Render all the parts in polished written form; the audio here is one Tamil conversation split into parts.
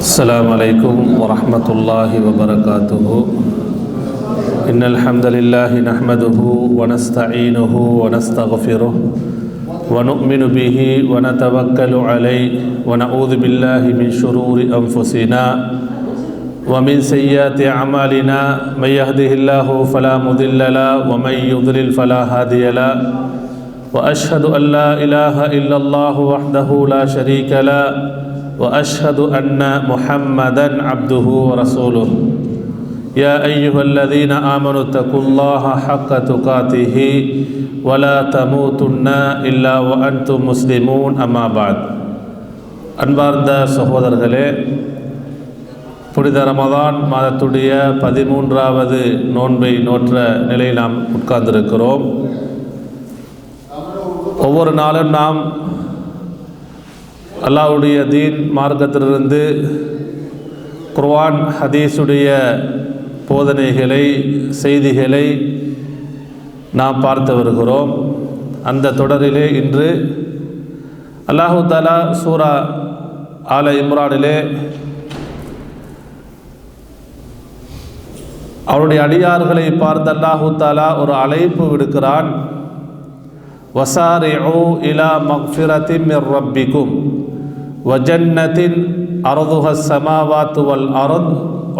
السلام عليكم ورحمة الله وبركاته. إن الحمد لله نحمده ونستعينه ونستغفره ونؤمن به ونتوكل عليه ونعوذ بالله من شرور أنفسنا ومن سيئات أعمالنا. من يهده الله فلا مضل له ومن يضلل فلا هادي له. وأشهد أن لا إله إلا الله وحده لا شريك له وأشهد أن محمدًا عبده ورسوله. يا أيها الذين آمنوا اتقوا الله حق تقاته ولا تموتن إلا وأنتم مسلمون. أما بعد. அன்பார்ந்த சகோதரர்களே, புனித ரமதான் மாதத்துடைய 13வது நோன்பை நோற்ற நிலையில் நாம் உட்கார்ந்திருக்கிறோம். ஒவ்வொரு நாளும் நாம் அல்லாஹ்வுடைய தீன் மார்க்கத்திலிருந்து குர்ஆன் ஹதீஸுடைய போதனைகளை செய்திகளை நாம் பார்த்து வருகிறோம். அந்த தொடரிலே இன்று அல்லாஹு தஆலா சூரா ஆல இம்ரானிலே அவருடைய அடியார்களை பார்த்து அல்லாஹு தஆலா ஒரு அழைப்பு விடுக்கிறான். வசாரிஉ இலா மக்ஃபிரத்தின் மிர் ரப்பிக்கும் வஜன்னத்தின் அர்துஹஸ் ஸமாவாத்து வல் அர்த்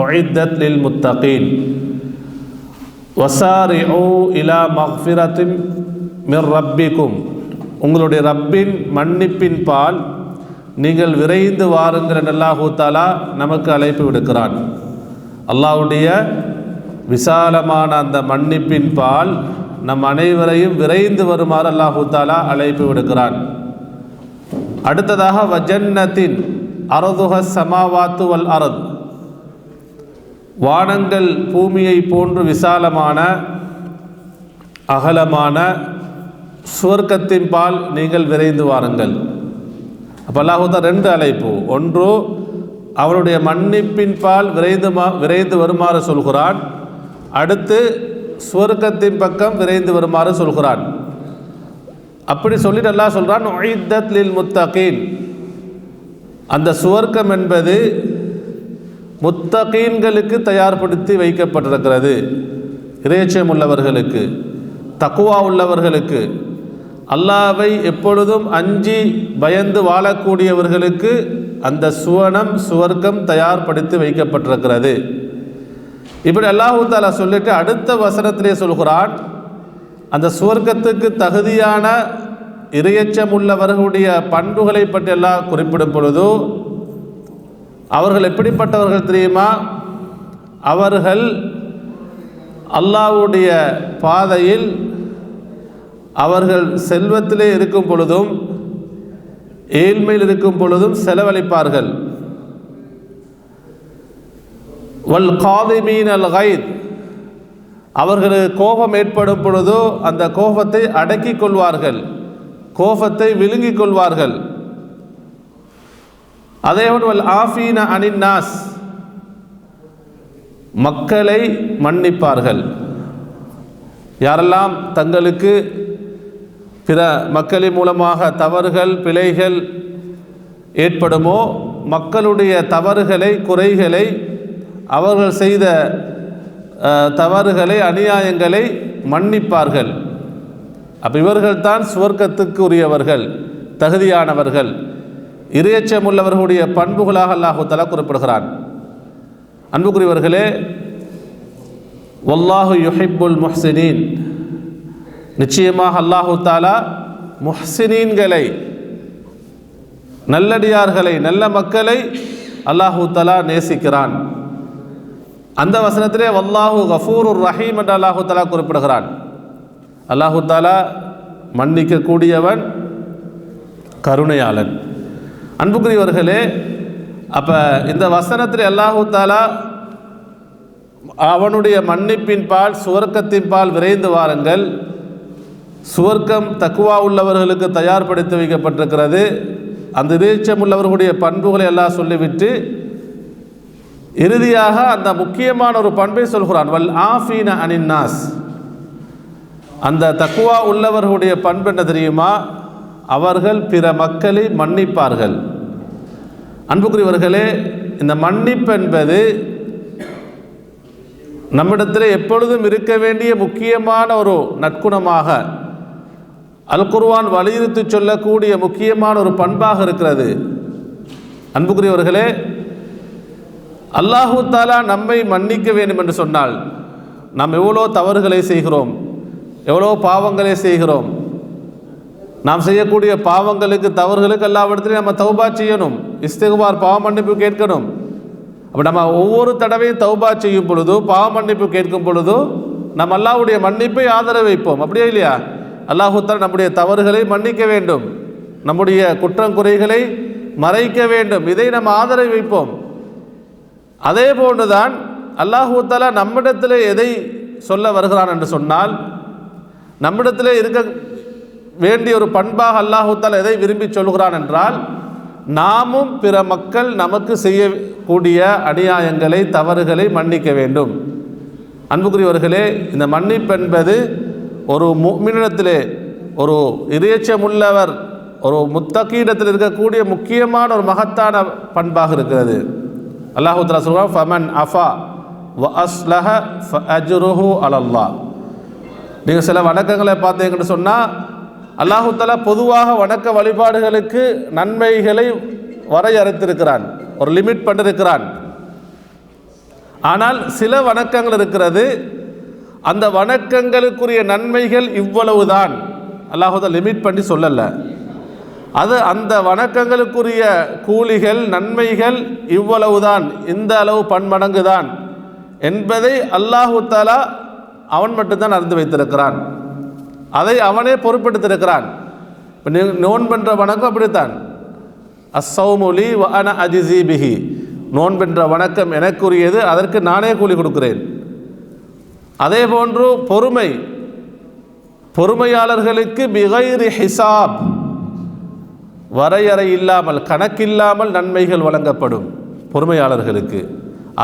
உஇத்தத் லில் முத்தகீன். வசாரிஉ இலா மக்ஃபிரத்தின் மிர் ரப்பிக்கும், உங்களுடைய ரப்பின் மன்னிப்பின் பால் நீங்கள் விரைந்து வாருங்கள் என்று அல்லாஹு தஆலா நமக்கு அழைப்பு விடுக்கிறான். அல்லாஹ்வுடைய விசாலமான அந்த மன்னிப்பின் பால் நம் அனைவரையும் விரைந்து வருமாறு அல்லாஹு தஆலா அழைப்பு விடுக்கிறான். அடுத்ததாக வஜன்னத்தின் அர்துஹஸ் ஸமாவாத்து வல் அர்த், வானங்கள் பூமியை போன்று விசாலமான அகலமான சுவர்க்கத்தின் பால் நீங்கள் விரைந்து வாருங்கள். அப்போ அல்லாஹு தஆலா ரெண்டு அழைப்பு. ஒன்று அவருடைய மன்னிப்பின் பால் விரைந்து வருமாறு சொல்கிறான். அடுத்து சுவர்க்கத்தின் பக்கம் விரைந்து வருமாறு சொல்கிறான். அப்படி சொல்லிட்டு அல்லாஹ் சொல்கிறான், உஇத்தத் லில் முத்தகீன், அந்த சுவர்க்கம் என்பது முத்தகீன்களுக்கு தயார்படுத்தி வைக்கப்பட்டிருக்கிறது. இறையச்சம் உள்ளவர்களுக்கு, தக்வா உள்ளவர்களுக்கு, அல்லாஹ்வை எப்பொழுதும் அஞ்சி பயந்து வாழக்கூடியவர்களுக்கு அந்த சுவர்க்கம் தயார்படுத்தி வைக்கப்பட்டிருக்கிறது. இப்படி அல்லாஹு தஆலா சொல்லிட்டு அடுத்த வசனத்திலே சொல்கிறான், அந்த சுவர்க்கத்துக்கு தகுதியான இறையச்சம் உள்ளவர்களுடைய பண்புகளை பற்றி எல்லாம் குறிப்பிடும் பொழுது அவர்கள் எப்படிப்பட்டவர்கள் தெரியுமா? அவர்கள் அல்லாஹ்வுடைய பாதையில் அவர்கள் செல்வத்திலே இருக்கும் பொழுதும் ஏழ்மையில் இருக்கும் பொழுதும் செலவழிப்பார்கள். வல் காதிமீன் அல் கைத், அவர்களுக்கு கோபம் ஏற்படும் பொழுதோ அந்த கோபத்தை அடக்கிக் கொள்வார்கள், கோபத்தை விழுங்கிக் கொள்வார்கள். அதேபோல் வல் ஆஃபீன அனின் நாஸ், மக்களை மன்னிப்பார்கள். யாரெல்லாம் தங்களுக்கு பிற மக்களின் மூலமாக தவறுகள் பிழைகள் ஏற்படுமோ மக்களுடைய தவறுகளை குறைகளை அவர்கள் செய்த தவறுகளை அநியாயங்களை மன்னிப்பார்கள். அப்போ இவர்கள்தான் சுவர்க்கத்துக்கு உரியவர்கள், தகுதியானவர்கள். இறையச்சம் உள்ளவர்களுடைய பண்புகளாக அல்லாஹு தஆலா குறிப்பிடுகிறான். அன்புக்குரியவர்களே, வல்லாஹு யுஹிப்புல் முஹ்சினீன், நிச்சயமாக அல்லாஹு தஆலா முஹ்சினீன்களை, நல்லடியார்களை, நல்ல மக்களை அல்லாஹு தஆலா நேசிக்கிறான். அந்த வசனத்திலே வல்லாஹு கஃபூருர் ரஹீம் என்று அல்லாஹு தஆலா குறிப்பிடுகிறான். அல்லாஹு தஆலா மன்னிக்கக்கூடியவன், கருணையாளன். அன்புக்குரியவர்களே, அப்போ இந்த வசனத்தில் அல்லாஹு தஆலா அவனுடைய மன்னிப்பின் பால் சுவர்க்கத்தின் பால் விரைந்து வாருங்கள், சுவர்க்கம் தக்வா உள்ளவர்களுக்கு தயார்படுத்தி வைக்கப்பட்டிருக்கிறது, அந்த இறைச்சம் உள்ளவர்களுடைய பண்புகளை எல்லாம் சொல்லிவிட்டு இறுதியாக அந்த முக்கியமான ஒரு பண்பை சொல்கிறான், வல் ஆஃபீன அனின் நாஸ். அந்த தக்வா உள்ளவர்களுடைய பண்பு என்ன தெரியுமா? அவர்கள் பிற மக்களை மன்னிப்பார்கள். அன்புக்குரியவர்களே, இந்த மன்னிப்பு என்பது நம்மிடத்தில் எப்பொழுதும் இருக்க வேண்டிய முக்கியமான ஒரு நற்குணமாக அல் குர்ஆன் வலியுறுத்தி சொல்லக்கூடிய முக்கியமான ஒரு பண்பாக இருக்கிறது. அன்புக்குரியவர்களே, அல்லாஹு தஆலா நம்மை மன்னிக்க வேண்டும் என்று சொன்னால் நாம் எவ்வளோ தவறுகளை செய்கிறோம், எவ்வளோ பாவங்களை செய்கிறோம். நாம் செய்யக்கூடிய பாவங்களுக்கு தவறுகளுக்கு எல்லாவிடத்திலையும் நம்ம தௌபா செய்யணும், இஸ்திக்பார் பாவ மன்னிப்பு கேட்கணும். அப்போ நம்ம ஒவ்வொரு தடவையும் தௌபா செய்யும் பொழுது, பாவ மன்னிப்பு கேட்கும் பொழுது நம்ம அல்லாஹ்வுடைய மன்னிப்பை ஆதரவு வைப்போம். அப்படியே இல்லையா? அல்லாஹு தஆலா நம்முடைய தவறுகளை மன்னிக்க வேண்டும், நம்முடைய குற்றங்குறைகளை மறைக்க வேண்டும், இதை நம்ம ஆதரவு வைப்போம். அதே போன்றுதான் அல்லாஹு தஆலா நம்மிடத்தில் எதை சொல்ல வருகிறான் என்று சொன்னால், நம்மிடத்தில் இருக்க வேண்டிய ஒரு பண்பாக அல்லாஹு தஆலா எதை விரும்பி சொல்கிறான் என்றால், நாமும் பிற மக்கள் நமக்கு செய்யக்கூடிய அநியாயங்களை தவறுகளை மன்னிக்க வேண்டும். அன்புக்குரியவர்களே, இந்த மன்னிப்பு என்பது ஒரு முஃமினிடத்திலே, ஒரு இறையச்சமுள்ளவர், ஒரு முத்தகீடத்தில் இருக்கக்கூடிய முக்கியமான ஒரு மகத்தான பண்பாக இருக்கிறது. அல்லாஹு தஆலா சொல்றான், ஃபமன் அஃபா வ அஸ்லஹ ஃபஅஜ்ருஹு அலல்லாஹ். நீங்கள் சில வணக்கங்களை பார்த்தீங்கன்னு சொன்னால், அல்லாஹு தஆலா பொதுவாக வணக்க வழிபாடுகளுக்கு நன்மைகளை வரையறுத்திருக்கிறான், ஒரு லிமிட் பண்ணிருக்கிறான். ஆனால் சில வணக்கங்கள் இருக்கிறது, அந்த வணக்கங்களுக்குரிய நன்மைகள் இவ்வளவுதான், அல்லாஹு தஆலா லிமிட் பண்ணி சொல்லலை. அது அந்த வணக்கங்களுக்குரிய கூலிகள் நன்மைகள் இவ்வளவுதான், இந்த அளவு பன்மடங்கு தான் என்பதை அல்லாஹு தஆலா அவன் மட்டும்தான் அறிந்து வைத்திருக்கிறான், அதை அவனே பொறுப்பெடுத்திருக்கிறான். இப்போ நோன்பென்ற வணக்கம் அப்படித்தான், அஸ்ஸௌமுலி வ அன அஜிஸி பிஹி, நோன்பென்ற வணக்கம் எனக்குரியது, அதற்கு நானே கூலி கொடுக்கிறேன். அதே போன்று பொறுமை, பொறுமையாளர்களுக்கு பிகைரி ஹிசாப், வரையறை இல்லாமல் கணக்கில்லாமல் நன்மைகள் வழங்கப்படும் பொறுமையாளர்களுக்கு.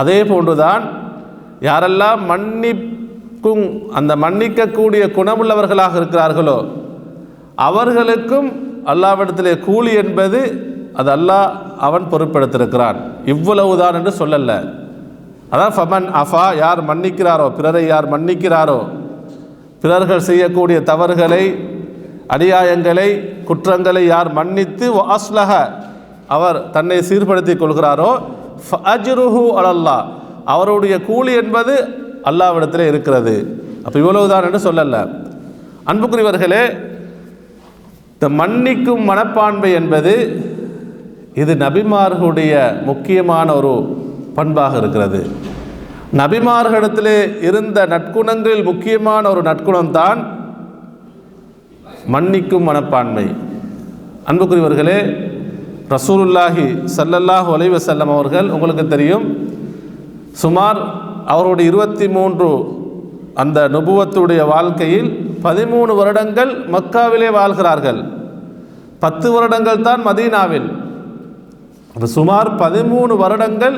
அதே போன்றுதான் யாரெல்லாம் மன்னிக்கும், அந்த மன்னிக்கக்கூடிய குணமுள்ளவர்களாக இருக்கிறார்களோ அவர்களுக்கும் அல்லாஹ்விடத்திலே கூலி என்பது அது அல்லாஹ் அவன் பொறுப்பெடுத்திருக்கிறான், இவ்வளவுதான் என்று சொல்லல. அதான் ஃபமன் அஃபா, யார் மன்னிக்கிறாரோ, பிறரை யார் மன்னிக்கிறாரோ, பிறர்கள் செய்யக்கூடிய தவறுகளை அநியாயங்களை குற்றங்களை யார் மன்னித்து வ அஸ்லஹ, அவர் தன்னை சீர்படுத்திக் கொள்கிறாரோ, ஃபஅஜ்ருஹு அலல்லாஹ், அவருடைய கூலி என்பது அல்லாஹ்விடத்திலே இருக்கிறது. அப்போ இவ்வளவுதான் என்று சொல்லல. அன்புக்குரியவர்களே, இந்த மன்னிக்கும் மனப்பான்மை என்பது இது நபிமார்களுடைய முக்கியமான ஒரு பண்பாக இருக்கிறது. நபிமார்களிடத்திலே இருந்த நற்குணங்களில் முக்கியமான ஒரு நற்குணம்தான் மன்னிக்கும் மனப்பான்மை. அன்புக்குரியவர்களே, ரசூலுல்லாஹி ஸல்லல்லாஹு அலைஹி வஸல்லம் அவர்கள் உங்களுக்கு தெரியும், சுமார் அவருடைய 23 அந்த நுபுவத்துடைய வாழ்க்கையில் 13 வருடங்கள் மக்காவிலே வாழ்கிறார்கள், 10 வருடங்கள் தான் மதீனாவில். சுமார் 13 வருடங்கள்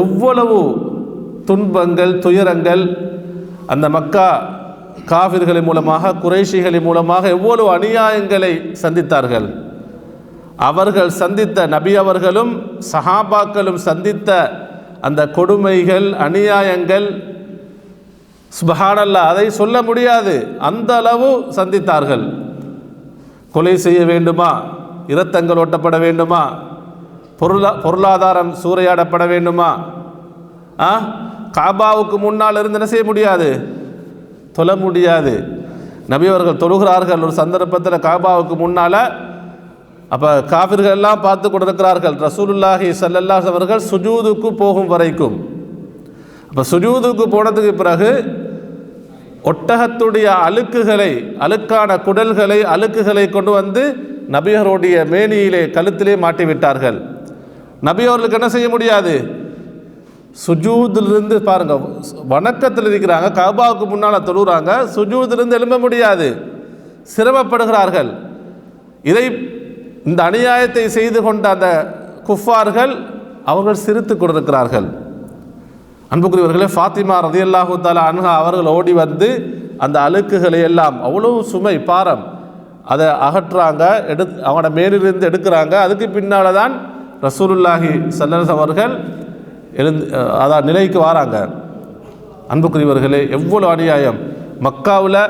எவ்வளவு துன்பங்கள் துயரங்கள் அந்த மக்கா காஃபிர்களின் மூலமாக, குறைஷிகளின் மூலமாக எவ்வளவு அநியாயங்களை சந்தித்தார்கள். அவர்கள் சந்தித்த, நபி அவர்களும் சஹாபாக்களும் சந்தித்த அந்த கொடுமைகள் அநியாயங்கள், சுப்ஹானல்லாஹ், அதை சொல்ல முடியாது, அந்த அளவு சந்தித்தார்கள். கொலை செய்ய வேண்டுமா, இரத்தங்கள் ஓட்டப்பட வேண்டுமா, பொருளாதாரம் சூறையாடப்பட வேண்டுமா, காபாவுக்கு முன்னால் இருந்து என்ன செய்ய முடியாது, தொழ முடியாது. நபி அவர்கள் தொழுகிறார்கள் ஒரு சந்தர்ப்பத்தில் காபாவுக்கு முன்னால். அப்போ காஃபிர்கள் எல்லாம் பார்த்து கொண்டிருக்கிறார்கள். ரசூலுல்லாஹி ஸல்லல்லாஹு அலைஹி அவர்கள் சுஜூதுக்கு போகும் வரைக்கும். அப்போ சுஜூதுக்கு போனதுக்கு பிறகு ஒட்டகத்துடைய அழுக்குகளை, அழுக்கான குடல்களை, அழுக்குகளை கொண்டு வந்து நபியருடைய மேனியிலே, கழுத்திலே மாட்டிவிட்டார்கள். நபி அவர்களுக்கு என்ன செய்ய முடியாது, சுஜூதிலிருந்து பாருங்க, வணக்கத்தில் இருக்கிறாங்க, கஅபாவுக்கு முன்னால் தொழுகிறாங்க, சுஜூதிலிருந்து எழும்ப முடியாது, சிரமப்படுகிறார்கள். இந்த அநியாயத்தை செய்து கொண்ட அந்த குஃபார்கள் அவர்கள் சிரித்து கொண்டிருக்கிறார்கள். அன்புக்குரியவர்களே, ஃபாத்திமா ரலியல்லாஹு தஆலா அன்ஹா அவர்கள் ஓடி வந்து அந்த அழுக்குகளை எல்லாம், அவ்வளவு சுமை பாரம், அதை அகற்றுறாங்க, அவங்களோட மேலிருந்து எடுக்கிறாங்க. அதுக்கு பின்னால் தான் ரசூலுல்லாஹி ஸல்லல்லாஹு அவர்கள் அதான் நிலைக்கு வராங்க. அன்புக்குரியவர்களே, எவ்வளோ அநியாயம்! மக்காவில்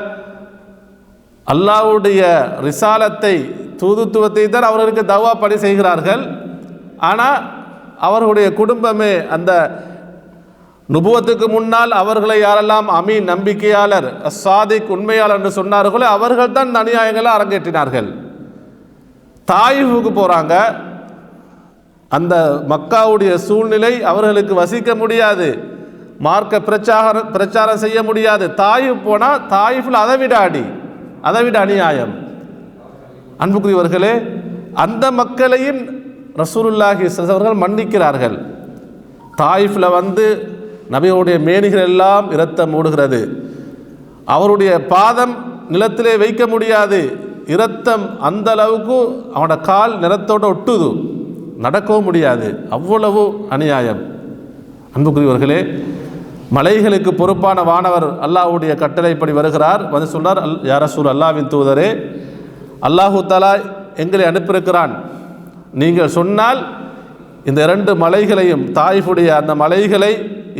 அல்லாஹ்வுடைய ரிசாலத்தை தூதுத்துவத்தை தான் அவர்களுக்கு தவா பணி செய்கிறார்கள். ஆனால் அவர்களுடைய குடும்பமே அந்த நுபுவத்துக்கு முன்னால் அவர்களை யாரெல்லாம் அமீன் நம்பிக்கையாளர், சாதிக் உண்மையாளர் என்று சொன்னார்களோ அவர்கள் தான் அநியாயங்களை அரங்கேற்றினார்கள். தாயிஃபுக்கு போகிறாங்க. அந்த மக்காவுடைய சூழ்நிலை அவர்களுக்கு வசிக்க முடியாது, மார்க்க பிரச்சாரம் செய்ய முடியாது. தாயிஃப் போனால் தாயிஃபில் அதை விட அநியாயம். அன்புக்குரியவர்களே, அந்த மக்களையும் ரசூலுல்லாஹி ஸல்லல்லாஹு அலைஹி வஸல்லம் மன்னிக்கிறார்கள். தாயிஃபில் நபியுடைய மேனிகள் எல்லாம் இரத்தம் ஓடுகிறது. அவருடைய பாதம் நிலத்திலே வைக்க முடியாது, இரத்தம் அந்த அளவுக்கு அவனோட கால் நிலத்தோடு ஒட்டுது, நடக்கவும் முடியாது. அவ்வளவு அநியாயம். அன்புக்குரியவர்களே, மலைகளுக்கு பொறுப்பான வானவர் அல்லாஹ்வுடைய கட்டளைப்படி வருகிறார். சொன்னார், யா ரசூல், அல்லாஹ்வின் தூதரே, அல்லாஹு தஆலா எங்களை அனுப்பியிருக்கிறான். நீங்கள் சொன்னால் இந்த 2 மலைகளையும், தாயிஃபுடைய அந்த மலைகளை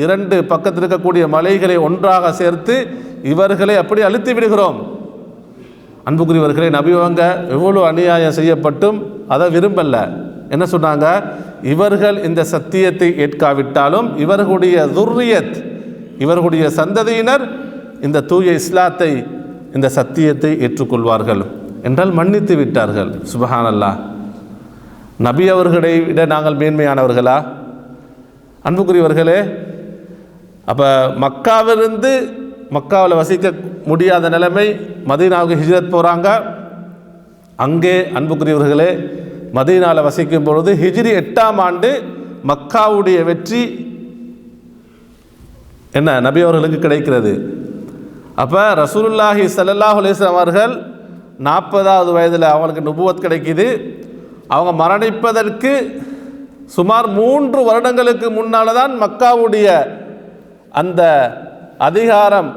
2 பக்கத்தில் இருக்கக்கூடிய மலைகளை ஒன்றாக சேர்த்து இவர்களை அப்படி அழுத்தி விடுகிறோம். அன்புக்குரியவர்களே, நபிவங்க எவ்வளோ அநியாயம் செய்யப்பட்டும் அதை விரும்பல. என்ன சொன்னாங்க? இவர்கள் இந்த சத்தியத்தை ஏற்காவிட்டாலும் இவர்களுடைய துர்ரியத், இவர்களுடைய சந்ததியினர் இந்த தூய இஸ்லாத்தை, இந்த சத்தியத்தை ஏற்றுக்கொள்வார்கள் என்றால் மன்னித்து விட்டார்கள். சுப்ஹானல்லாஹ். நபி அவர்களை விட நாங்கள் மேன்மையானவர்களா? அன்புக்குரியவர்களே, அப்போ மக்காவில் வசிக்க முடியாத நிலைமை, மதீனாவுக்கு ஹிஜ்ரத் போகிறாங்க. அங்கே அன்புக்குரியவர்களே, மதீனாவில் வசிக்கும் பொழுது ஹிஜ்ரி 8ஆம் ஆண்டு மக்காவுடைய வெற்றி என்ன நபி அவர்களுக்கு கிடைக்கிறது. அப்போ ரசூலுல்லாஹி ஸல்லல்லாஹு அலைஹி வஸல்லம் அவர்கள் 40வது வயதில் அவங்களுக்கு நுபுவத் கிடைக்கிது. அவங்க மரணிப்பதற்கு சுமார் 3 வருடங்களுக்கு முன்னால் தான் மக்காவுடைய அந்த அதிகாரம்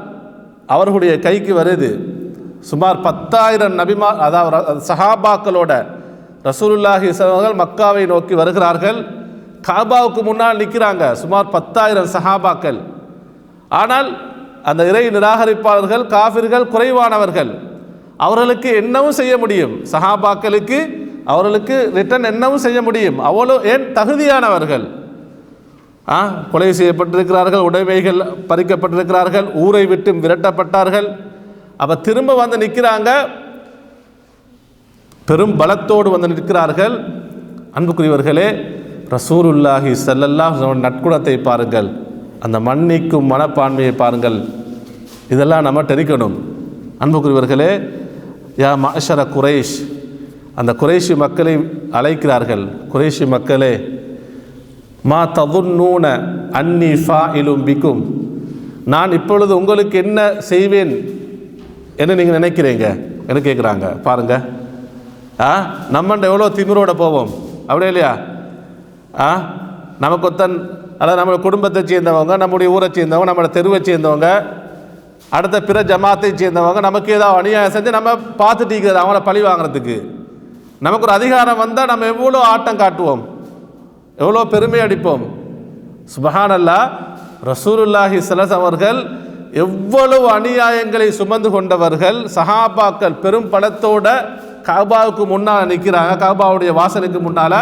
அவர்களுடைய கைக்கு வருது. சுமார் 10,000 நபிமார், அதாவது சஹாபாக்களோட ரசூலுல்லாஹி ஸல்லல்லாஹு அலைஹி வஸல்லம் மக்காவை நோக்கி வருகிறார்கள். காபாவுக்கு முன்னால் நிற்கிறாங்க சுமார் 10,000 சஹாபாக்கள். ஆனால் அந்த இறை நிராகரிப்பாளர்கள், காஃபிர்கள் குறைவானவர்கள். அவர்களுக்கு என்னவும் செய்ய முடியும், சஹாபாக்களுக்கு அவர்களுக்கு ரிட்டன் என்னவும் செய்ய முடியும். அவ்வளோ ஏன் தகுதியானவர்கள். கொலை செய்யப்பட்டிருக்கிறார்கள், உடைமைகள் பறிக்கப்பட்டிருக்கிறார்கள், ஊரை விட்டு விரட்டப்பட்டார்கள். அப்போ திரும்ப நிற்கிறாங்க, பெரும் பலத்தோடு நிற்கிறார்கள். அன்புக்குரியவர்களே, ரசூலுல்லாஹி ஸல்லல்லாஹு அலைஹி வஸல்லம் நற்குணத்தை பாருங்கள், அந்த மன்னிக்கும் மனப்பான்மையை பாருங்கள். இதெல்லாம் நம்ம தெரிக்கணும். அன்புக்குரியவர்களே, யா மஅஷர குரைஷ், அந்த குறைஷி மக்களை அழைக்கிறார்கள். குறைஷி மக்களே, மா ததுன்னூன அன்னி ஃபாயிலும் பிக்கும், நான் இப்பொழுது உங்களுக்கு என்ன செய்வேன் என்ன நீங்கள் நினைக்கிறீங்க என்ன கேட்குறாங்க. பாருங்க, நம்மண்ட எவ்வளோ திமிரோட போவோம், அப்படியே இல்லையா? நமக்கு ஒத்தன், அதாவது நம்ம குடும்பத்தை சேர்ந்தவங்க, நம்முடைய ஊரை சேர்ந்தவங்க, நம்மளோட தெருவை சேர்ந்தவங்க, அடுத்த பிற ஜமாத்தை சேர்ந்தவங்க நமக்கு ஏதாவது அநியாயம் செஞ்சு நம்ம பார்த்துட்டு இருக்கிறது அவங்கள பழி வாங்குறதுக்கு. நமக்கு ஒரு அதிகாரம் வந்தால் நம்ம எவ்வளோ ஆட்டம் காட்டுவோம், எவ்வளோ பெருமை அடிப்போம். சுப்ஹானல்லாஹ். ரசூலுல்லாஹி ஸல்லல்லாஹு அலைஹி வஸல்லம் அவர்கள் எவ்வளவு அநியாயங்களை சுமந்து கொண்டவர்கள். சஹாபாக்கள் பெரும் பலத்தோட காபாவுக்கு முன்னால் நிற்கிறாங்க, காபாவுடைய வாசலுக்கு முன்னால்.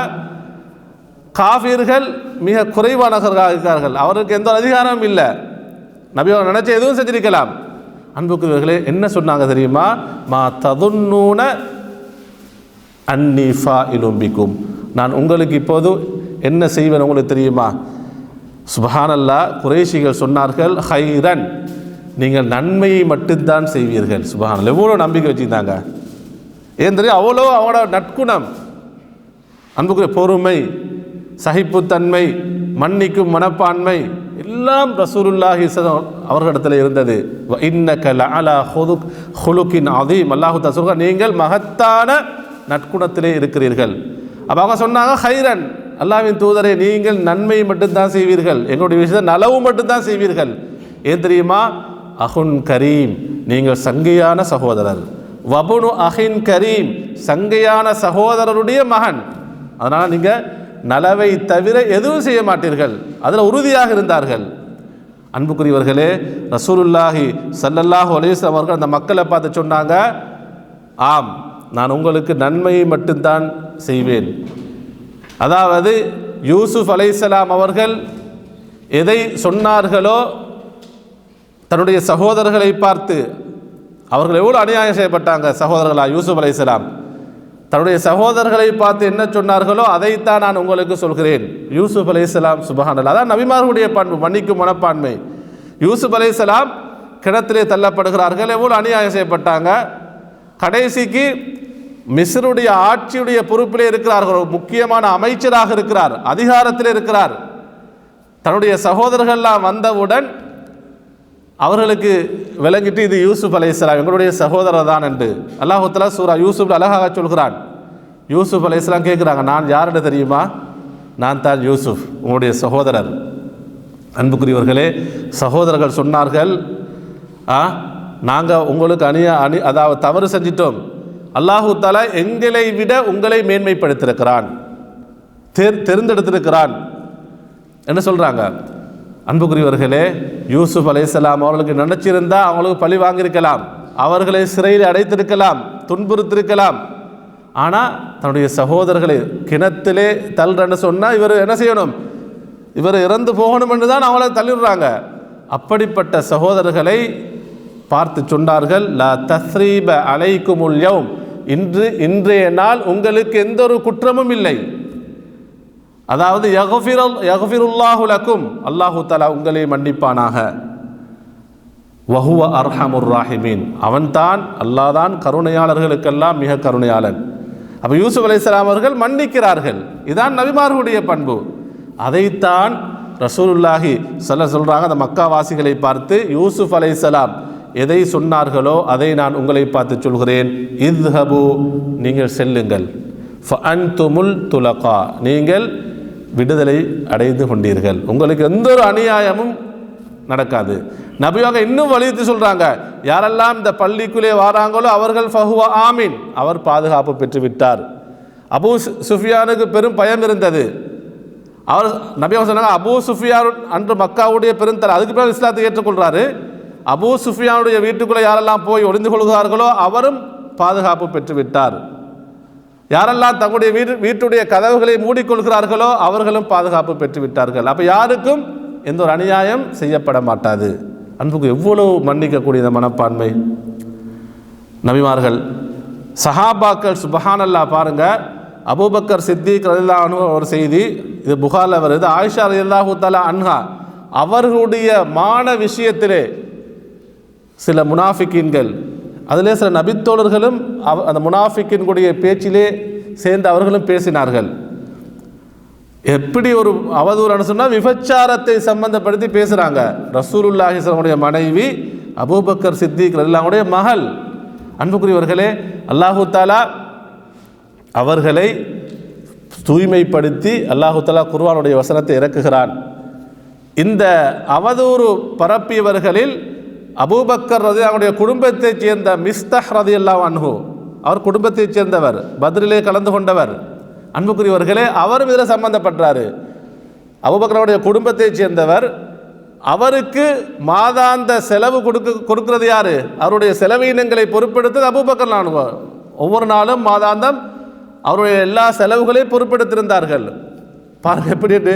காஃபிர்கள் மிக குறைவானவர்களாக இருக்கிறார்கள், அவருக்கு எந்த அதிகாரமும் இல்லை. நபி அவர் நினைச்ச எதுவும் செஞ்சிருக்கலாம். அன்புக்குரியவர்களே, என்ன சொன்னாங்க தெரியுமா? மா ததுன்னூன அன்னி ஃபாயிலும் பிக்கும், நான் உங்களுக்கு இப்போது என்ன செய்வேன் உங்களுக்கு தெரியுமா? சுப்ஹானல்லாஹ். குறைஷிகள் சொன்னார்கள், ஹைரன், நீங்கள் நன்மையை மட்டும்தான் செய்வீர்கள். சுப்ஹானல்லாஹ், எவ்வளோ நம்பிக்கை வச்சுருந்தாங்க. ஏன் தெரியும்? அவ்வளோ அவனோட நற்குணம். அன்புக்குரிய பொறுமை, சகிப்புத்தன்மை, மன்னிக்கும் மனப்பான்மை எல்லாம் ரசூலுல்லாஹி ஸல்லல்லாஹு அலைஹி வஸல்லம் அவர்களிடத்தில் இருந்தது. வ இன்னக லஅலா ஹுலுகின் அதீம், அல்லாஹ் தஆலா சொல்றார், நீங்கள் மகத்தான நற்குணத்திலே இருக்கிறீர்கள். அப்போ அவங்க சொன்னாங்க, ஹைரன், அல்லாஹ்வின் தூதரே, நீங்கள் நன்மை மட்டும்தான் செய்வீர்கள், எங்களுடைய விஷயத்தை நலவு மட்டும்தான் செய்வீர்கள். ஏன் தெரியுமா? அஹுன் கரீம், நீங்கள் சங்கையான சகோதரர். வபுனு அஹின் கரீம், சங்கையான சகோதரருடைய மகன். அதனால் நீங்கள் நலவை தவிர எதுவும் செய்ய மாட்டீர்கள். அதில் உறுதியாக இருந்தார்கள். அன்புக்குரியவர்களே, ரசூலுல்லாஹி ஸல்லல்லாஹு அலைஹி வஸல்லம் அவர்கள் அந்த மக்களை பார்த்து சொன்னாங்க, ஆம், நான் உங்களுக்கு நன்மையை மட்டும்தான் செய்வேன். அதாவது யூசுப் அலைஹிஸ்ஸலாம் அவர்கள் எதை சொன்னார்களோ தன்னுடைய சகோதரர்களை பார்த்து, அவர்கள் எவ்வளோ அநியாயம் செய்யப்பட்டாங்க சகோதரர்களா. யூசுப் அலைஹிஸ்ஸலாம் தன்னுடைய சகோதரர்களை பார்த்து என்ன சொன்னார்களோ அதைத்தான் நான் உங்களுக்கு சொல்கிறேன். யூசுப் அலைஹிஸ்ஸலாம் சுப்ஹானல்லாஹ், அதான் நபிமார்களுடைய பண்பு, மன்னிக்கும் மனப்பான்மை. யூசுப் அலைஹிஸ்ஸலாம் கிணத்திலே தள்ளப்படுகிறார்கள், எவ்வளோ அநியாயம் செய்யப்பட்டாங்க. கடைசிக்கு மிஸ்ருடைய ஆட்சியுடைய பொறுப்பிலே இருக்கிறார்கள், முக்கியமான அமைச்சராக இருக்கிறார், அதிகாரத்தில் இருக்கிறார். தன்னுடைய சகோதரர்கள்லாம் வந்தவுடன் அவர்களுக்கு விளங்கிட்டு இது யூசுப் அலைஹிஸ்ஸலாம் எங்களுடைய சகோதரர் தான் என்று அல்லாஹ் தஆலா சூரா யூசுப் அழகாக சொல்கிறான். யூசுப் அலைஹிஸ்ஸலாம் கேட்குறாங்க, நான் யாருன்னு தெரியுமா? நான் தான் யூசுப், உங்களுடைய சகோதரர். அன்புக்குரியவர்களே, சகோதரர்கள் சொன்னார்கள், நாங்கள் உங்களுக்கு அதாவது தவறு செஞ்சிட்டோம், அல்லாஹ் தஆலா எங்களை விட உங்களை மேன்மைப்படுத்தியிருக்கிறான், தெரிந்தெடுத்திருக்கிறான் என்ன சொல்கிறாங்க. அன்புக்குரியவர்களே, யூசுப் அலைஹிஸ்ஸலாம் அவர்களுக்கு நினைச்சிருந்தால் அவங்களுக்கு பழி வாங்கியிருக்கலாம், அவர்களை சிறையில் அடைத்திருக்கலாம், துன்புறுத்திருக்கலாம். ஆனால் தன்னுடைய சகோதரர்களை கிணத்திலே தள்ளுறன்னு சொன்னால் இவர் என்ன செய்யணும்? இவர் இறந்து போகணும் என்று தான் அவங்கள தள்ளிடுறாங்க. அப்படிப்பட்ட சகோதரர்களை பார்த்து சொன்னார்கள், லா தஸ்ரீப அலைக்குமுல் யௌம், இன்றைய நாள் உங்களுக்கு எந்த ஒரு குற்றமும் இல்லை. அதாவது யக்ஃபிருல்லாஹு லக்கும், அல்லாஹு தஆலா உங்களை மன்னிப்பானாக. வஹுவ அர்ஹமுர் ராஹிமீன், அவன்தான், அல்லாஹ் தான் கருணையாளர்களுக்கெல்லாம் மிக கருணையாளன். அப்போ யூசுப் அலைஹிஸ்ஸலாம் அவர்கள் மன்னிக்கிறார்கள். இதான் நபிமார்களுடைய பண்பு. அதைத்தான் ரசூலுல்லாஹி சொல்றாங்க அந்த மக்காவாசிகளை பார்த்து, யூசுப் அலைஹிஸ்ஸலாம் எதை சொன்னார்களோ அதை நான் உங்களை பார்த்து சொல்கிறேன், இத்ஹபு, நீங்கள் செல்லுங்கள், ஃபஅன்துமுல் துலகா, நீங்கள் விடுதலை அடைந்து கொண்டீர்கள், உங்களுக்கு எந்த ஒரு அநியாயமும் நடக்காது. நபியாக இன்னும் வலியுறுத்தி சொல்றாங்க, யாரெல்லாம் இந்த பள்ளிக்குள்ளே வாராங்களோ அவர்கள் ஃபஹுவ ஆமீன், அவர் பாதுகாப்பு பெற்று விட்டார். அபூ சுஃபியானுக்கு பெரும் பயம் இருந்தது. அவர் நபியாக சொன்னாங்க, அபூ சுஃபியான் அன்று மக்காவுடைய பெருந்தலை, அதுக்கு பிறகு இஸ்லாத்தை ஏற்றுக்கொள்றாரு. அபூ சுஃபியானுடைய வீட்டுக்குள்ளே யாரெல்லாம் போய் ஒளிந்து கொள்கிறார்களோ அவரும் பாதுகாப்பு பெற்று விட்டார். யாரெல்லாம் தங்களுடைய வீட்டுடைய கதவுகளை மூடிக்கொள்கிறார்களோ அவர்களும் பாதுகாப்பு பெற்று விட்டார்கள். அப்போ யாருக்கும் எந்த ஒரு அநியாயம் செய்யப்பட மாட்டாது. அன்புக்கு எவ்வளவு மன்னிக்கக்கூடிய இந்த மனப்பான்மை நபிமார்கள். சஹாபாக்கள் சுப்ஹானல்லாஹ், பாருங்க, அபூபக்கர் சித்திக் ரலியல்லாஹு அன்ஹு ஒரு செய்தி, இது புகாரில் வருது, ஆயிஷா ரலியல்லாஹு தஆலா அன்ஹா அவர்களுடைய மான விஷயத்திலே சில முனாஃபிக்கீன்கள், அதிலே சில நபித்தோழர்களும் அந்த முனாஃபிக்கினுடைய பேச்சிலே சேர்ந்து அவர்களும் பேசினார்கள். எப்படி ஒரு அவதூறுன்னு சொன்னால் விபச்சாரத்தை சம்பந்தப்படுத்தி பேசுகிறாங்க. ரசூலுல்லாஹி ஸல்லல்லாஹு அலைஹி வஸல்லம் மனைவி அபூபக்கர் சித்திக் ரலியல்லாஹு அன்ஹுடைய மகள். அன்புக்குரியவர்களே, அல்லாஹு தஆலா அவர்களை தூய்மைப்படுத்தி அல்லாஹு தஆலா குர்ஆனுடைய வசனத்தை இறக்குகிறான். இந்த அவதூறு பரப்பியவர்களில் அபூபக்கர் ரலியல்லாஹு குடும்பத்தைச் சேர்ந்த மிஸ்தஹ் ரலியல்லாஹு அன்ஹு, அவர் குடும்பத்தைச் சேர்ந்தவர், பத்ரிலே கலந்து கொண்டவர். அன்புக்குரியவர்களே, அவர் இதில் சம்பந்தப்பட்டார். அபூபக்கருடைய குடும்பத்தைச் சேர்ந்தவர். அவருக்கு மாதாந்த செலவு கொடுக்கிறது யாரு? அவருடைய செலவீனங்களை பொறுப்பெடுத்தது அபூபக்கர் அன்ஹு. ஒவ்வொரு நாளும் மாதாந்தம் அவருடைய எல்லா செலவுகளையும் பொறுப்பெடுத்திருந்தார்கள். பாருங்க எப்படி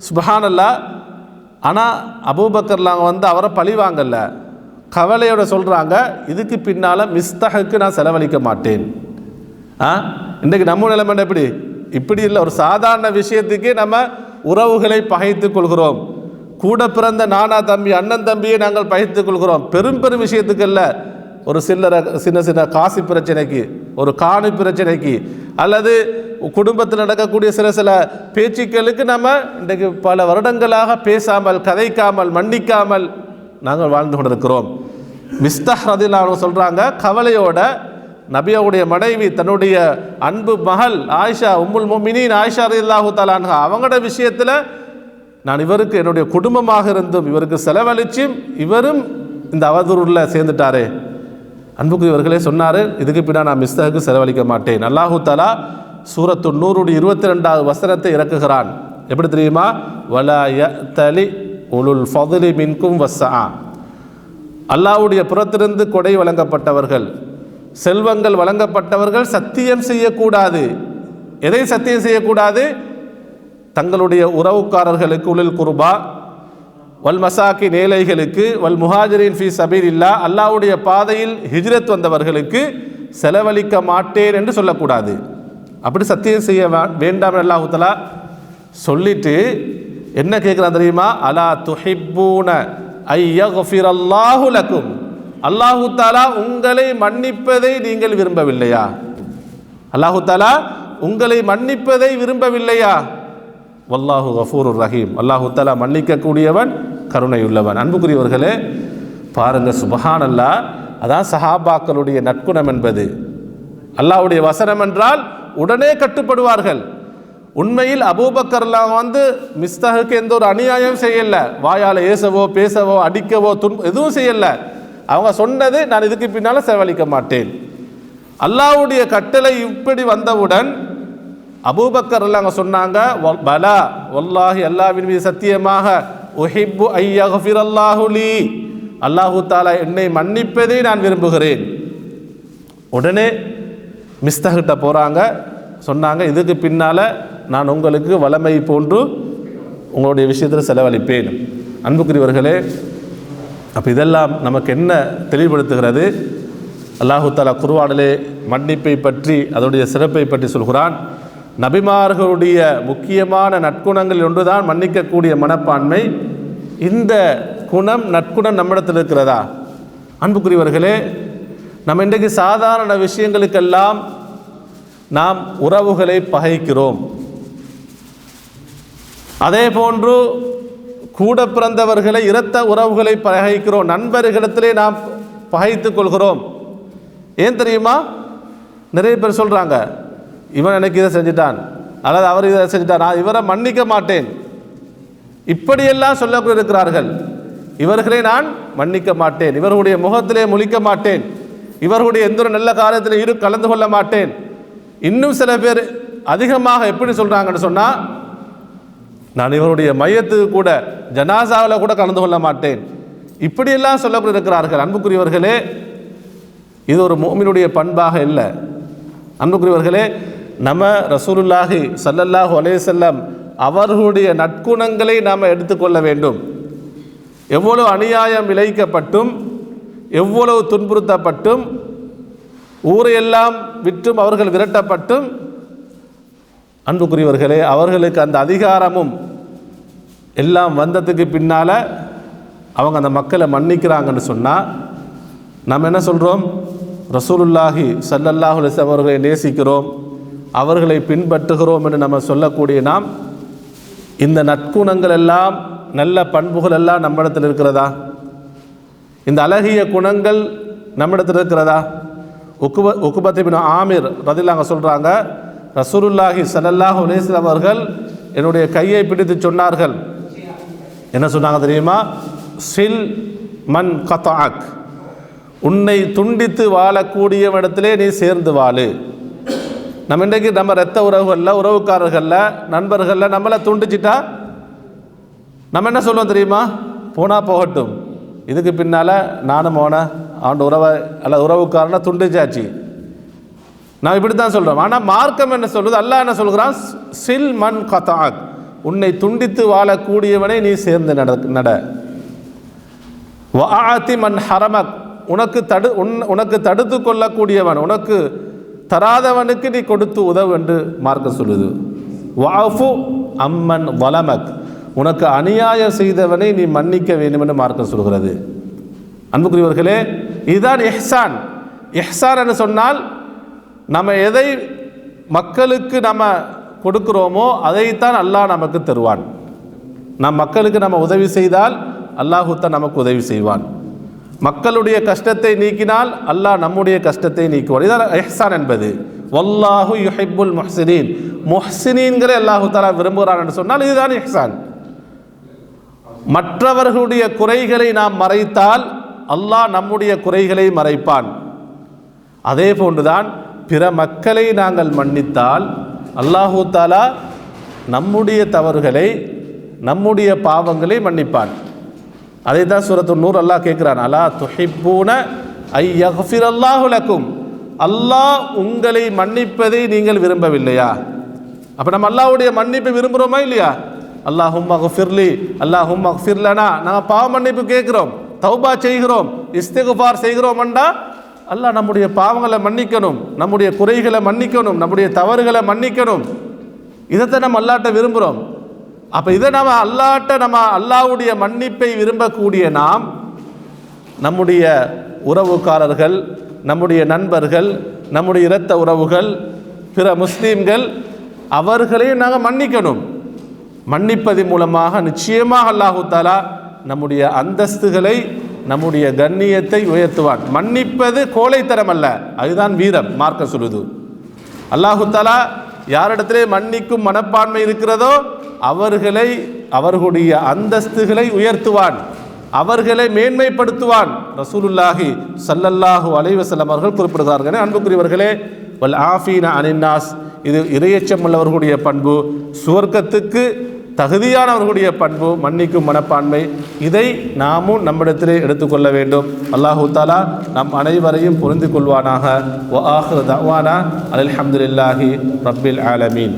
சுப்ஹானல்லாஹ். ஆனால் அபூபக்கர்லாம் அவரை பழி வாங்கல, கவலையோட சொல்கிறாங்க, இதுக்கு பின்னால் மிஸ்தஹுக்கு நான் செலவழிக்க மாட்டேன். இன்றைக்கு நம்ம நிலைமை எப்படி? இப்படி இல்லை. ஒரு சாதாரண விஷயத்துக்கே நம்ம உறவுகளை பகைத்து கொள்கிறோம். கூட பிறந்த நானா தம்பி, அண்ணன் தம்பியை நாங்கள் பகைத்து கொள்கிறோம். பெரும் பெரும் விஷயத்துக்கு இல்லை, ஒரு சின்ன சின்ன காசு பிரச்சனைக்கு, ஒரு காணி பிரச்சனைக்கு, அல்லது குடும்பத்தில் நடக்கக்கூடிய சில சில பேச்சுக்களுக்கு நம்ம இன்றைக்கு பல வருடங்களாக பேசாமல், கதைக்காமல், மன்னிக்காமல் நாங்கள் வாழ்ந்து கொண்டிருக்கிறோம். மிஸ்தஹ் ரலியல்லாஹு அன்ஹு சொல்கிறாங்க, கவலையோட நபியாவுடைய மனைவி தன்னுடைய அன்பு மகள் ஆயிஷா, உம்முல் முஃமினீன் ஆயிஷா ரலியல்லாஹு தஆலா அன்ஹா, அவங்களோட விஷயத்தில் நான் இவருக்கு என்னுடைய குடும்பமாக இருந்தும் இவருக்கு செலவழிச்சும் இவரும் இந்த அவதூறுல சேர்ந்துட்டாரே. அன்புக்கு இவர்களே சொன்னார், இதுக்கு பின்னா நான் மிஸ்தஹுக்கு செலவழிக்க மாட்டேன். அல்லாஹு தஆலா சூரத்து நூறுடைய 22வது வசனத்தை இறக்குகிறான். எப்படி தெரியுமா? வலா யஅ்தலி உலுல் ஃபضலி மின்கும் வஸ்ஸஆ. அல்லாஹ்வுடைய புறத்திலிருந்து கொடை வழங்கப்பட்டவர்கள், செல்வங்கள் வழங்கப்பட்டவர்கள் சத்தியம் செய்யக்கூடாது. எதை சத்தியம் செய்யக்கூடாது? தங்களுடைய உறவுக்காரர்களுக்கு, உலுல் குர்பா வல் மசாக்கி, ஏழைகளுக்கு, வல் முஹாஜிரின் ஃபீ சபீலில்லா, அல்லாஹ்வுடைய பாதையில் ஹிஜ்ரத் வந்தவர்களுக்கு செலவழிக்க மாட்டேன் என்று சொல்லக்கூடாது. அப்படி சத்தியம் செய்ய வேண்டாம் அல்லாஹ் தஆலா சொல்லிட்டு என்ன கேட்குறான் தெரியுமா? அலா துஹிப்பூன ஐ யக்ஃபிரல்லாஹு லக்கும், அல்லாஹ் தஆலா உங்களை மன்னிப்பதை நீங்கள் விரும்பவில்லையா? அல்லாஹ் தஆலா உங்களை மன்னிப்பதை விரும்பவில்லையா? வல்லாஹு கஃபூருர் ரஹீம், அல்லாஹ் தஆலா மன்னிக்கக்கூடியவன், கருணையுள்ளவன். அன்புக்குரியவர்களே பாருங்க, சுப்ஹானல்லாஹ். அதான் சஹாபாக்களுடைய நற்குணம் என்பது. அல்லாஹ்வுடைய வசனம் என்றால் உடனே கட்டுப்படுவார்கள். உண்மையில் அபூபக்கர்லாம் மிஸ்தாஹுக்கு எந்த ஒரு அநியாயம் செய்யல, வாயால் ஏசவோ பேசவோ அடிக்கவோ எதுவும் செய்யல. அவங்க சொன்னது, நான் இதுக்கு பின்னால் செலவழிக்க மாட்டேன். அல்லாஹ்வுடைய கட்டளை இப்படி வந்தவுடன் அபூபக்கர் அங்க சொன்னாங்க, பலா வல்லாஹி, அல்லாஹ்வின் மீது சத்தியமாக, உஹிப்பு ஐ யக்ஃபிரல்லாஹு லீ, அல்லாஹு தஆலா என்னை மன்னிப்பதை நான் விரும்புகிறேன். உடனே மிஸ்தாஹ்கிட்ட போகிறாங்க, சொன்னாங்க, இதுக்கு பின்னால் நான் உங்களுக்கு வளமை போன்று உங்களுடைய விஷயத்தில் செலவழிப்பேன். அன்புக்குரியவர்களே, அப்போ இதெல்லாம் நமக்கு என்ன தெளிவுபடுத்துகிறது? அல்லாஹு தஆலா குர்ஆனிலே மன்னிப்பை பற்றி, அதனுடைய சிறப்பை பற்றி சொல்கிறான். நபிமார்களுடைய முக்கியமான நற்குணங்கள் ஒன்றுதான் மன்னிக்கக்கூடிய மனப்பான்மை. இந்த குணம், நற்குணம் நம்மிடத்தில் இருக்கிறதா? அன்புக்குரியவர்களே, நம்ம இன்றைக்கு சாதாரண விஷயங்களுக்கெல்லாம் நாம் உறவுகளை பகைக்கிறோம். அதே போன்று கூட பிறந்தவர்களை, இரத்த உறவுகளை பகைக்கிறோம். நண்பர்களிடத்திலே நாம் பகைத்து கொள்கிறோம். ஏன் தெரியுமா? நிறைய பேர் சொல்கிறாங்க, இவன் எனக்கு இதை செஞ்சுட்டான், அல்லது அவர் இதை செஞ்சுட்டான், நான் இவரை மன்னிக்க மாட்டேன், இப்படியெல்லாம் சொல்லக்கூட இருக்கிறார்கள். இவர்களை நான் மன்னிக்க மாட்டேன், இவர்களுடைய முகத்திலே முழிக்க மாட்டேன், இவர்களுடைய எந்த ஒரு நல்ல காரியத்திலே கலந்து கொள்ள மாட்டேன். இன்னும் சில பேர் அதிகமாக எப்படி சொல்கிறாங்கன்னு சொன்னால், நான் இவருடைய மையத்துக்கு கூட, ஜனாசாவில் கூட கலந்து கொள்ள மாட்டேன், இப்படியெல்லாம் சொல்லக்கூட இருக்கிறார்கள். அன்புக்குரியவர்களே, இது ஒரு முஃமினுடைய பண்பாக இல்லை. அன்புக்குரியவர்களே, நம்ம ரசூலுல்லாஹி ஸல்லல்லாஹு அலைஹி வஸல்லம் அவர்களுடைய நற்குணங்களை நாம் எடுத்துக்கொள்ள வேண்டும். எவ்வளவு அநியாயம் இழைக்கப்பட்டும், எவ்வளவு துன்புறுத்தப்பட்டும், ஊரையெல்லாம் விற்றும் அவர்கள் விரட்டப்பட்டும், அன்புக்குரியவர்களே, அவர்களுக்கு அந்த அதிகாரமும் எல்லாம் வந்ததுக்கு பின்னால் அவங்க அந்த மக்களை மன்னிக்கிறாங்கன்னு சொன்னால், நம்ம என்ன சொல்கிறோம்? ரசூலுல்லாஹி ஸல்லல்லாஹு அலைஹி வஸல்லம் அவர்களை நேசிக்கிறோம், அவர்களை பின்பற்றுகிறோம் என்று நம்ம சொல்லக்கூடிய நாம், இந்த நற்குணங்கள் எல்லாம், நல்ல பண்புகள் எல்லாம் நம்மிடத்தில் இருக்கிறதா? இந்த அழகிய குணங்கள் நம்மிடத்தில் இருக்கிறதா? உக்பத் இப்னு ஆமிர் ரலியல்லாஹு அன்ஹு சொல்கிறாங்க, ரசூலுல்லாஹி ஸல்லல்லாஹு அலைஹி வஸல்லம் அவர்கள் என்னுடைய கையை பிடித்து சொன்னார்கள். என்ன சொன்னாங்க தெரியுமா? சில் மன் கதஅக், உன்னை துண்டித்து வாழக்கூடியவனிடத்திலே நீ சேர்ந்து வாழு. நம்ம இன்றைக்கு நம்ம இரத்த உறவுகளில், உறவுக்காரர்களில், நண்பர்களில் நம்மளை துண்டிச்சிட்டா நம்ம என்ன சொல்லுவோம் தெரியுமா? போனால் போகட்டும், இதுக்கு பின்னால் நானும் அவன் உறவை அல்ல உறவுக்காரனை துண்டிச்சாச்சு, நான் இப்படி தான் சொல்கிறோம். ஆனால் மார்க்கம் என்ன சொல்லுது? அல்லாஹ் என்ன சொல்கிறான்? சில் மன் கதஅக், உன்னை துண்டித்து வாழக்கூடியவனை நீ சேர்ந்து நட. வஆதி மன் ஹரமக், உனக்கு தடுத்து கொள்ளக்கூடியவன், உனக்கு தராதவனுக்கு நீ கொடுத்து உதவு என்று மார்க்கம் சொல்லுது. வஅஃபு அம்மன் வலமக், உனக்கு அநியாயம் செய்தவனை நீ மன்னிக்க வேண்டும் என்று மார்க்கம் சொல்கிறது. அன்புக்குரியவர்களே, இதுதான் இஹ்சான். இஹ்சான் என்று சொன்னால், நம்ம எதை மக்களுக்கு நம்ம கொடுக்கிறோமோ அதைத்தான் அல்லாஹ் நமக்கு தருவான். நம் மக்களுக்கு நம்ம உதவி செய்தால் அல்லாஹ் தான் நமக்கு உதவி செய்வான். மக்களுடைய கஷ்டத்தை நீக்கினால் அல்லாஹ் நம்முடைய கஷ்டத்தை நீக்குவான். இதான் இஹ்சான் என்பது. வல்லாஹு யுஹிப்புல் முஹ்சினீன், முஹ்சினீன்களை அல்லாஹ் தஆலா விரும்புகிறான் என்று சொன்னால் இதுதான் இஹ்சான். மற்றவர்களுடைய குறைகளை நாம் மறைத்தால் அல்லாஹ் நம்முடைய குறைகளை மறைப்பான். அதே போன்றுதான் பிற மக்களை நாங்கள் மன்னித்தால், அல்லாஹு தாலா நம்முடைய தவறுகளை நம்முடைய பாவங்களை மன்னிப்பான். அதை தான் சூரத்து நூர் அல்லாஹ் கேட்குறான், அலா துஹிப்பூன ஐ யக்ஃபிரல்லாஹு லக்கும், அல்லாஹ் உங்களை மன்னிப்பதை நீங்கள் விரும்பவில்லையா? அப்போ நம்ம அல்லாஹ்வுடைய மன்னிப்பை விரும்புகிறோமா இல்லையா? அல்லாஹும்ம ஃபிர்லி அல்லாஹும்ம ஃபிர்லனா, நாங்கள் பாவ மன்னிப்பு கேட்குறோம், தௌபா செய்கிறோம், இஸ்திக்ஃபார் செய்கிறோம்டா அல்லாஹ் நம்முடைய பாவங்களை மன்னிக்கணும், நம்முடைய குறைகளை மன்னிக்கணும், நம்முடைய தவறுகளை மன்னிக்கணும். இதைத்தான் நம்ம அல்லாஹ்ட்ட விரும்புகிறோம். அப்போ இதை நம்ம அல்லாஹ்வுடைய மன்னிப்பை விரும்பக்கூடிய நாம் நம்முடைய உறவுக்காரர்கள், நம்முடைய நண்பர்கள், நம்முடைய இரத்த உறவுகள், பிற முஸ்லீம்கள், அவர்களையும் நாங்கள் மன்னிக்கணும். மன்னிப்பதன் மூலமாக நிச்சயமாக அல்லாஹு தாலா நம்முடைய அந்தஸ்துகளை, நம்முடைய கண்ணியத்தை உயர்த்துவான். மன்னிப்பது கோழைத்தனம் அல்ல, அதுதான் வீரம். மார்க்க சொல்லுது, அல்லாஹு தாலா யாரிடத்திலே மன்னிக்கும் மனப்பான்மை இருக்கிறதோ அவர்களுடைய அந்தஸ்துகளை உயர்த்துவான், அவர்களை மேன்மைப்படுத்துவான். ரசூலுல்லாஹி ஸல்லல்லாஹு அலைஹி வஸல்லம் அவர்கள் குறிப்பிடுகிறார்கள். அன்புக்குரியவர்களே, வல் ஆஃபீன அனின்னாஸ், இது இறையச்சம் உள்ளவர்களுடைய பண்பு, சுவர்க்கத்துக்கு தகுதியானவர்களுடைய பண்பு, மன்னிக்கும் மனப்பான்மை. இதை நாமும் நம்மிடத்திலே எடுத்துக்கொள்ள வேண்டும். அல்லாஹு தாலா நம் அனைவரையும் புரிந்து கொள்வானாக. வ ஆஹிரு தஅவானா அல்ஹம்துலில்லாஹி ரப்பில் ஆலமீன்.